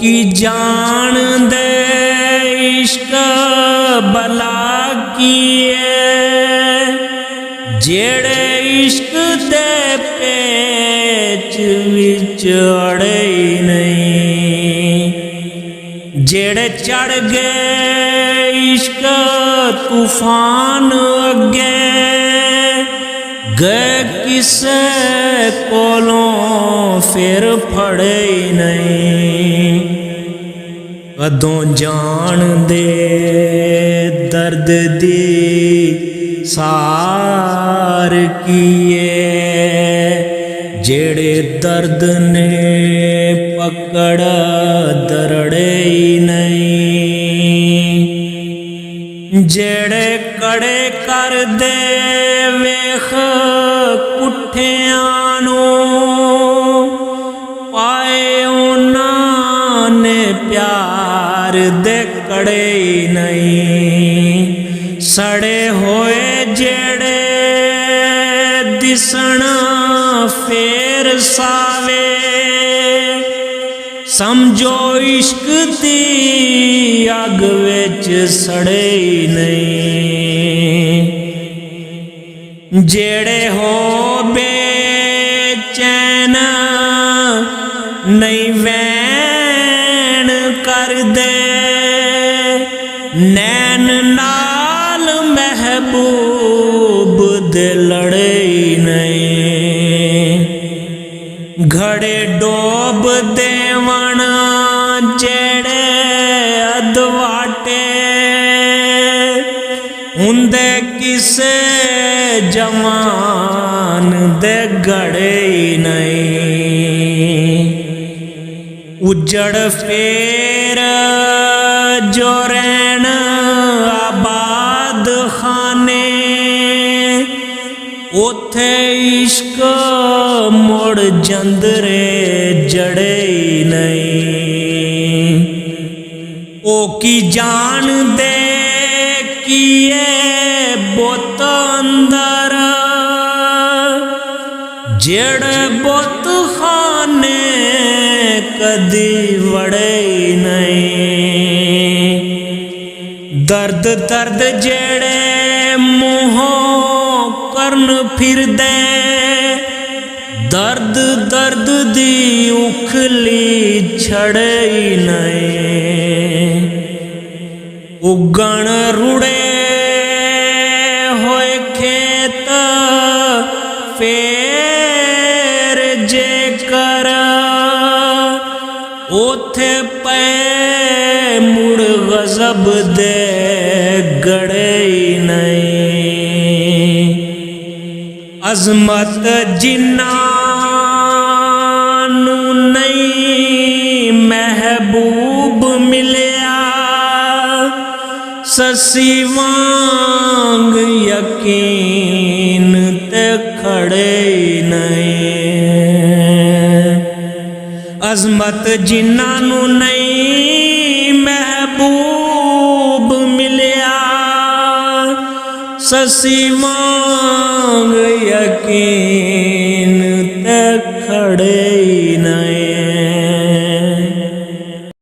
की जान दे इश्क भला कीए जेड़े इश्क दे पेच विच अड़े नहीं, जेड़े चढ़ गए इश्क तूफान अगे गए किसे कोलों फिर फड़े नहीं। कदों जान दे दर्द दी सार कीए जेड़े दर्द ने पकड़ दरड़े नहीं, जेड़े कड़े कर दे वेख कुठियां नूं पाए उन्होंने प्यार दे कड़े नहीं। सड़े होए जेड़े दिसण फेर सावे समझो इश्क दी अग विच सड़े नहीं। जेड़े हो बेचैन नहीं वैन कर दे नैन नाल महबूब दे लड़े नहीं। घड़े डोब देवण जेड़े अदवाटे हुंदे किसे जवान दे गड़े नहीं। उजड़ फेर जो रैन आबाद खाने उथे इश्क मुड़ जंदरे जड़े नहीं। ओ की जान दे किए बुत अंदर जेड़े बुत खाने कदी वड़े नहीं। दर्द दर्द जेड़े मुँहों करन फिर दे दर्द दर्द दी उखली छड़े नहीं। उगण रुड़े होए खेत फेर जे कर ओथे पे मुड़ गजब दे गड़े नहीं। अजमत जिन्नानू नहीं महबूब मिलिया ससी वांग यकीन ते खड़े नहीं। अजमत जिन्नानू नहीं महबूब मिलिया ससी वांग यकीन